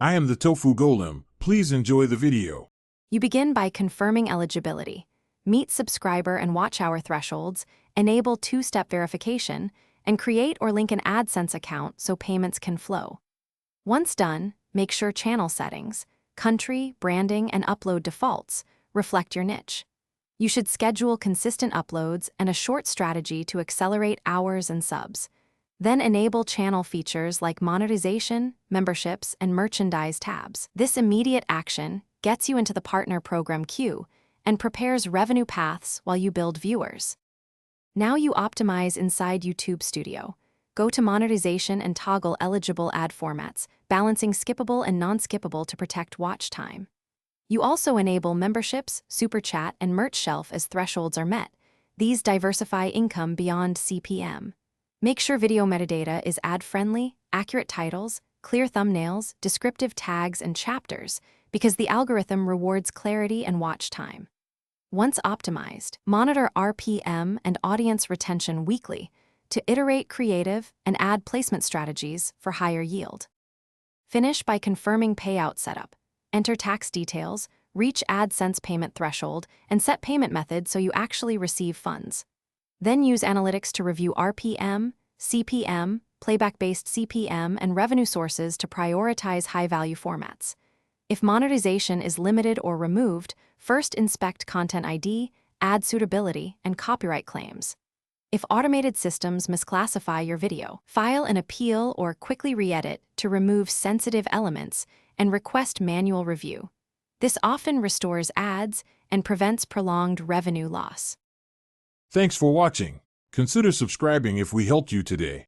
I am the Tofu Golem. Please enjoy the video. You begin by confirming eligibility, meet subscriber and watch hour thresholds, enable two-step verification, and create or link an AdSense account so payments can flow. Once done, make sure channel settings, country, branding, and upload defaults reflect your niche. You should schedule consistent uploads and a short strategy to accelerate hours and subs. Then enable channel features like monetization, memberships, and merchandise tabs. This immediate action gets you into the partner program queue and prepares revenue paths while you build viewers. Now you optimize inside YouTube Studio. Go to monetization and toggle eligible ad formats, balancing skippable and non-skippable to protect watch time. You also enable memberships, super chat, and merch shelf as thresholds are met. These diversify income beyond CPM. Make sure video metadata is ad-friendly, accurate titles, clear thumbnails, descriptive tags, and chapters, because the algorithm rewards clarity and watch time. Once optimized, monitor RPM and audience retention weekly to iterate creative and ad placement strategies for higher yield. Finish by confirming payout setup. Enter tax details, reach AdSense payment threshold, and set payment method so you actually receive funds. Then use analytics to review RPM, CPM, playback-based CPM, and revenue sources to prioritize high-value formats. If monetization is limited or removed, first inspect content ID, ad suitability, and copyright claims. If automated systems misclassify your video, file an appeal or quickly re-edit to remove sensitive elements and request manual review. This often restores ads and prevents prolonged revenue loss. Thanks for watching. Consider subscribing if we helped you today.